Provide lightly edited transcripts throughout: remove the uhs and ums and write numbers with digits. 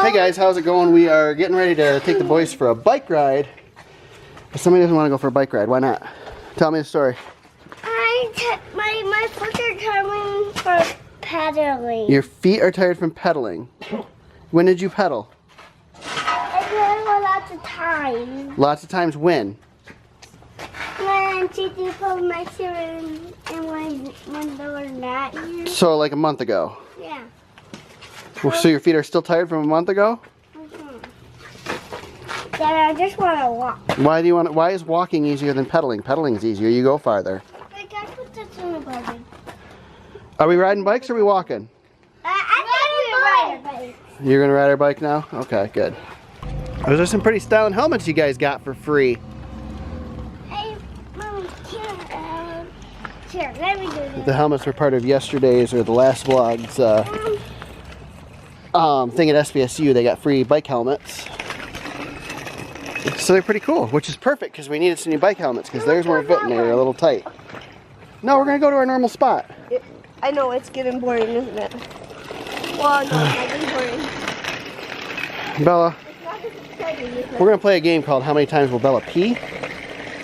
Hey guys, how's it going? We are getting ready to take the boys for a bike ride. But somebody doesn't want to go for a bike ride. Why not? Tell me the story. My foot are tired for pedaling. Your feet are tired from pedaling. When did you pedal? I pedal lots of times. Lots of times when? When Titi put my children and when they were not here. So like a month ago. Yeah. So your feet are still tired from a month ago? Dad, I just want to walk. Why do you want? Why is walking easier than pedaling? Pedaling is easier. You go farther. Like I put this in the button. Are we riding bikes or are we walking? I think we're riding bikes. You're gonna ride our bike now? Okay, good. Those are some pretty styling helmets you guys got for free. Hey, Mom, here, let me do this. The helmets were part of yesterday's or the last vlog's thing at SVSU. They got free bike helmets. So they're pretty cool, which is perfect because we needed some new bike helmets because theirs weren't fitting. They were a little tight. No, we're gonna go to our normal spot. I know, it's getting boring, isn't it? Well, no, it's not getting boring. Bella, It's not as exciting, is it? we're gonna play a game called How Many Times Will Bella Pee?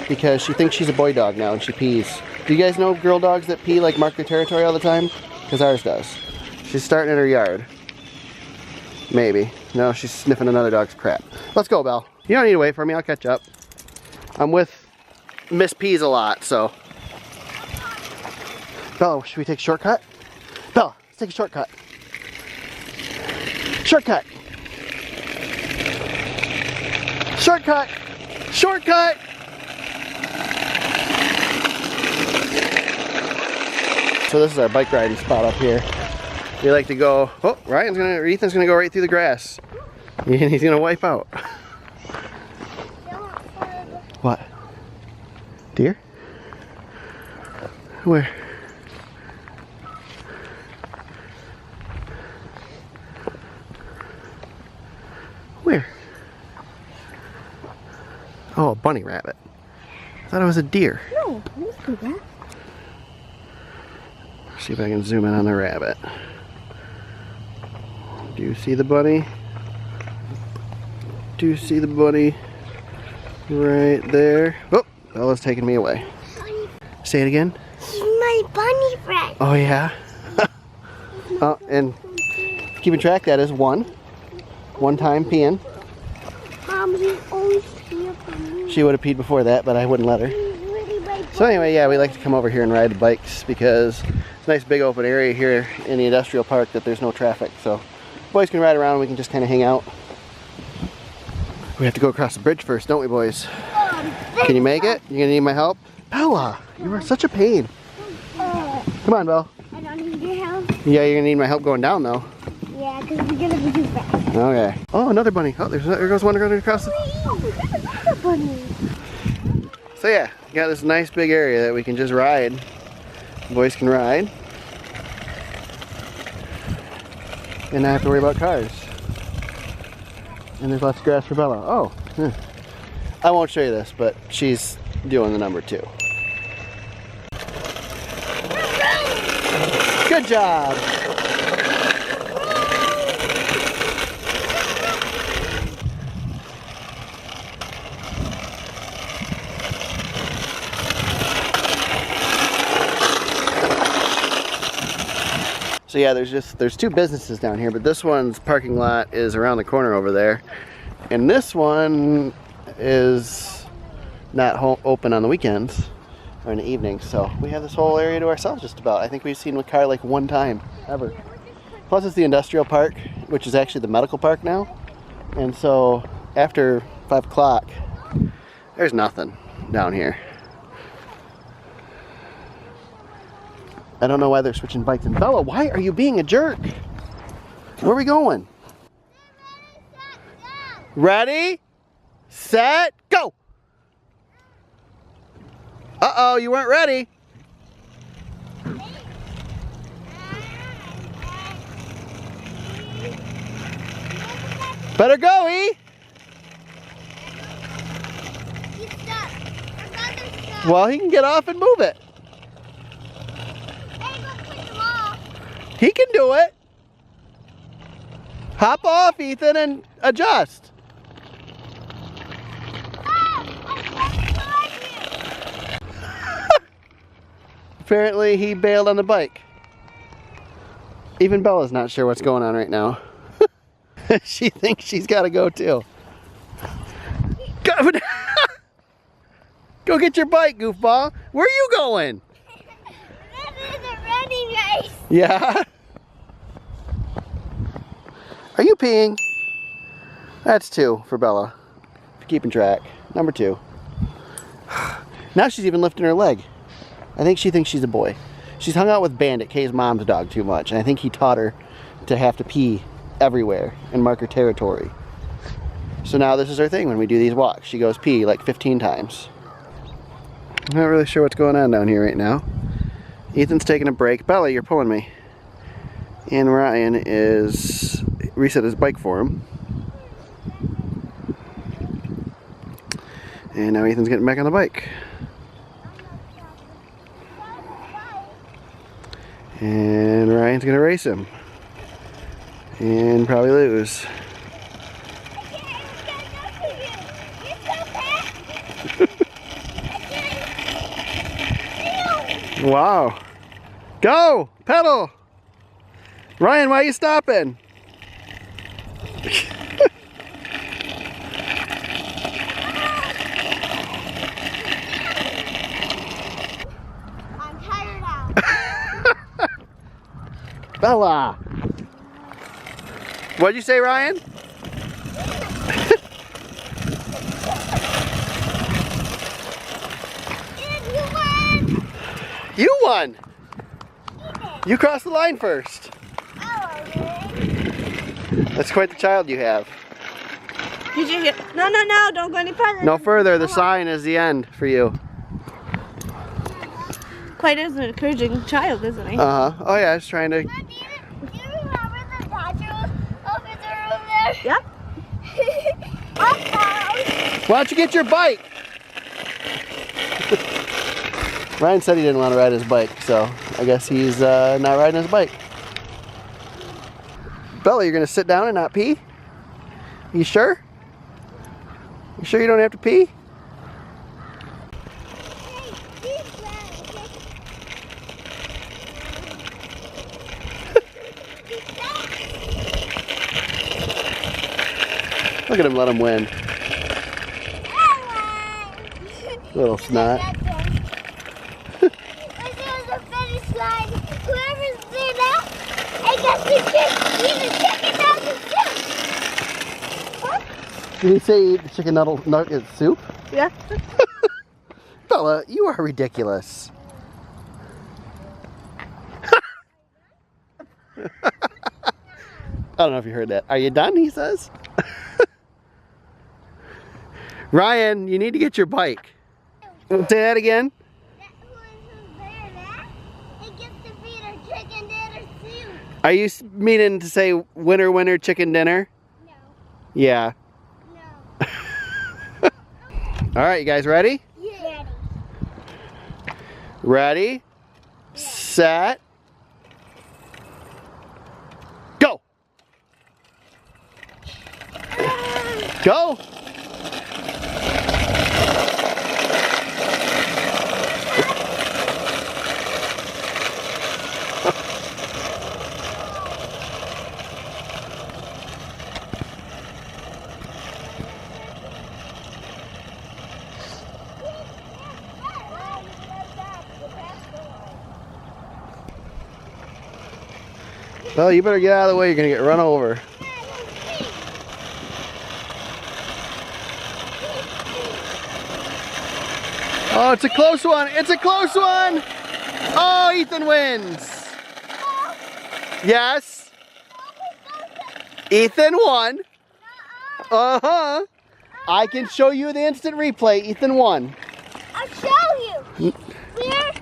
Because she thinks she's a boy dog now and she pees. Do you guys know girl dogs that pee like mark their territory all the time? Because ours does. She's starting in her yard. Maybe. No, she's sniffing another dog's crap. Let's go, Belle. You don't need to wait for me, I'll catch up. I'm with Miss Peas a lot, so. Bella, should we take a shortcut? Bella, let's take a shortcut. Shortcut. Shortcut. Shortcut. So this is our bike riding spot up here. We like to go, oh, Ethan's gonna go right through the grass. And he's gonna wipe out. What? Deer? Where? Where? Oh, a bunny rabbit. I thought it was a deer. No, let's do that. See if I can zoom in on the rabbit. Do you see the bunny? Do you see the bunny? Right there. Oh, Bella's taking me away. Say it again. He's my bunny friend. Oh yeah. Oh, and keeping track, that is one time peeing. Mom, he always here for me. She would have peed before that, but I wouldn't let her. He's really my So anyway, yeah, we like to come over here and ride the bikes because it's a nice big open area here in the industrial park that there's no traffic. So boys can ride around and we can just kind of hang out. We have to go across the bridge first, don't we, boys? Can you make it? You gonna need my help? Bella, you are such a pain. Come on, Belle. I don't need your help. Yeah, you're gonna need my help going down though. Yeah, because we're gonna be too fast. Okay. Oh, another bunny. Oh, there goes one running across the... Another bunny. So yeah, got this nice big area that we can just ride. Boys can ride. And not have to worry about cars. And there's lots of grass for Bella. Oh, I won't show you this, but she's doing the number 2. Good job. So yeah, there's 2 businesses down here, but this one's parking lot is around the corner over there. And this one is not open on the weekends or in the evenings, so we have this whole area to ourselves just about. I think we've seen a car like 1 time ever. Plus it's the industrial park, which is actually the medical park now. And so after 5 o'clock, there's nothing down here. I don't know why they're switching bikes. And Bella, why are you being a jerk? Where are we going? Ready, set, go! Uh-oh, you weren't ready. Better go, E! Well, he can get off and move it. He can do it. Hop off, Ethan, and adjust. Apparently he bailed on the bike. Even Bella's not sure what's going on right now. She thinks she's got to go too. Go, go get your bike, goofball. Where are you going? This is a running race. Yeah? Are you peeing? That's 2 for Bella. If you're keeping track. Number 2. Now she's even lifting her leg. I think she thinks she's a boy. She's hung out with Bandit, Kay's mom's dog, too much. And I think he taught her to have to pee everywhere and mark her territory. So now this is her thing when we do these walks. She goes pee like 15 times. I'm not really sure what's going on down here right now. Ethan's taking a break. Bella, you're pulling me. And Ryan is reset his bike for him. And now Ethan's getting back on the bike. And Ryan's gonna race him. And probably lose. Wow. Go! Pedal! Ryan, why are you stopping? I'm tired out. Bella! What'd you say, Ryan? You won! You crossed the line first. That's quite the child you have. Did you get? No, don't go any further. No further, the sign is the end for you. Quite as an encouraging child, isn't he? Uh-huh. Oh yeah, I was trying to... Do you remember the Dodger officer over there? Yep. Why don't you get your bike? Ryan said he didn't want to ride his bike, so I guess he's not riding his bike. Bella, you're gonna sit down and not pee? You sure? You sure you don't have to pee? Look at him, let him win. Little snot. Whoever's there now, I got to check it out the soup. Did he say eat the chicken nugget soup? Yeah. Bella, you are ridiculous. I don't know if you heard that. Are you done, he says? Ryan, you need to get your bike. Say that again. Are you meaning to say winner, winner, chicken dinner? No. Yeah. No. All right, you guys ready? Yeah. Ready, set, go. Go. Well, you better get out of the way. You're gonna get run over. Oh, it's a close one. It's a close one. Oh, Ethan wins. Yes. Ethan won. Uh-huh. I can show you the instant replay. Ethan won. I'll show you. We're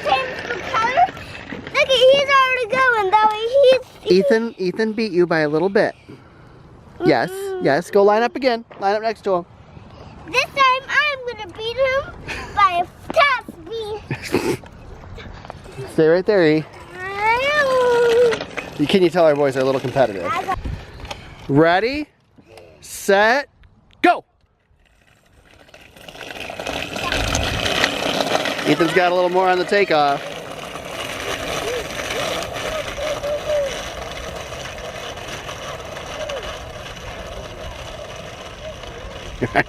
changing the color. Look, he's already going that way. Ethan beat you by a little bit. Yes, yes. Go line up again. Line up next to him. This time I'm gonna beat him by a top speed. Stay right there, E. Can you tell our boys are a little competitive? Ready, set, go! Ethan's got a little more on the takeoff.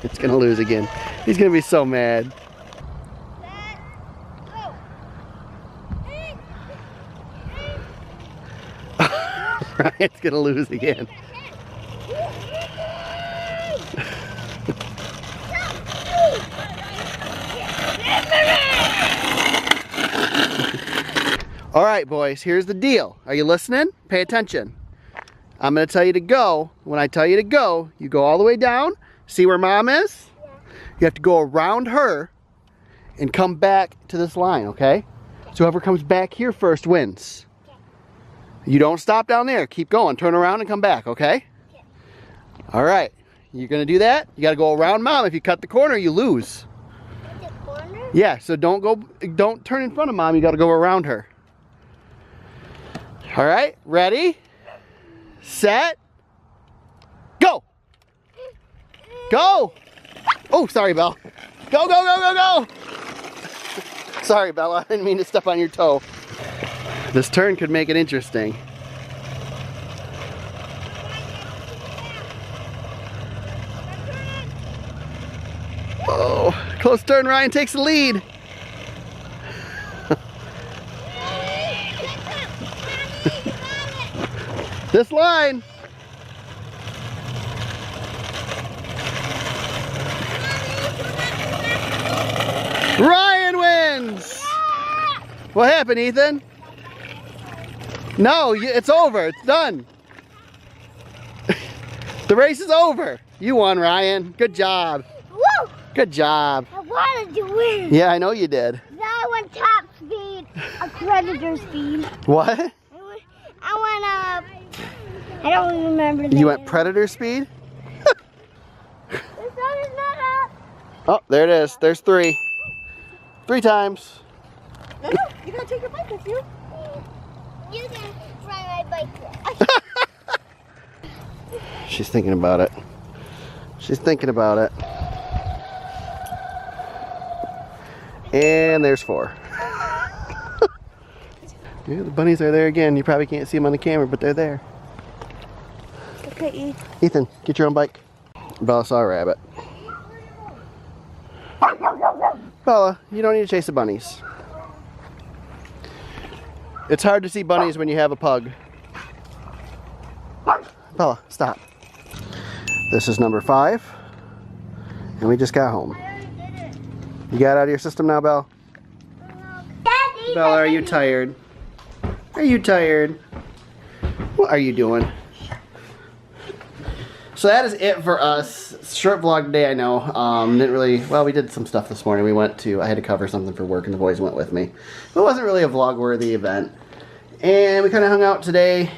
It's gonna lose again. He's gonna be so mad. Ryan's gonna lose again. All right, boys, here's the deal. Are you listening? Pay attention. I'm gonna tell you to go. When I tell you to go, you go all the way down. See where Mom is? Yeah. You have to go around her and come back to this line, okay? So whoever comes back here first wins. You don't stop down there. Keep going. Turn around and come back, okay? All right. You're going to do that? You got to go around Mom. If you cut the corner, you lose. The corner? Yeah, so don't turn in front of Mom. You got to go around her. All right. Ready? Set. Go. Go. Oh, sorry, Belle. Go, go, go, go, go. Sorry, Bella. I didn't mean to step on your toe. This turn could make it interesting. Oh, close turn. Ryan takes the lead. This line. Ryan wins. What happened, Ethan? No, it's over. It's done. The race is over. You won, Ryan. Good job. Woo! Good job. I wanted to win. Yeah, I know you did. Now I went top speed, a predator speed. What? I don't even remember the You name. went predator speed? The sun is not up. Oh, there it is. There's 3. 3 times. No, you gotta take your bike with you. You can ride my bike. She's thinking about it. She's thinking about it. And there's 4. Yeah, the bunnies are there again. You probably can't see them on the camera, but they're there. Okay, Ethan, get your own bike. Bella saw a rabbit. Bella, you don't need to chase the bunnies. It's hard to see bunnies when you have a pug. Bella, stop. This is number 5. And we just got home. You got it out of your system now, Belle? Daddy, Bella, are you tired? Are you tired? What are you doing? So that is it for us. Short vlog today, I know. Didn't really, well, we did some stuff this morning. I had to cover something for work and the boys went with me. But it wasn't really a vlog-worthy event. And we kind of hung out today.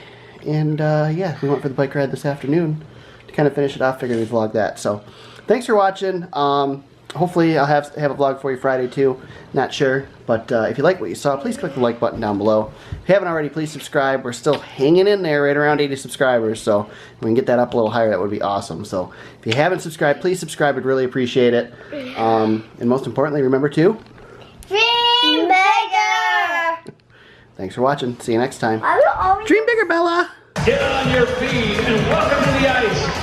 And yeah, we went for the bike ride this afternoon to kind of finish it off. Figured we'd vlog that. So thanks for watching. Hopefully I'll have a vlog for you Friday too. Not sure. But if you like what you saw, please click the like button down below. If you haven't already, please subscribe. We're still hanging in there right around 80 subscribers. So if we can get that up a little higher, that would be awesome. So if you haven't subscribed, please subscribe. We'd really appreciate it. And most importantly, remember to dream bigger. Thanks for watching. See you next time. I will always Dream bigger, Bella. Get on your feet and welcome to the ice.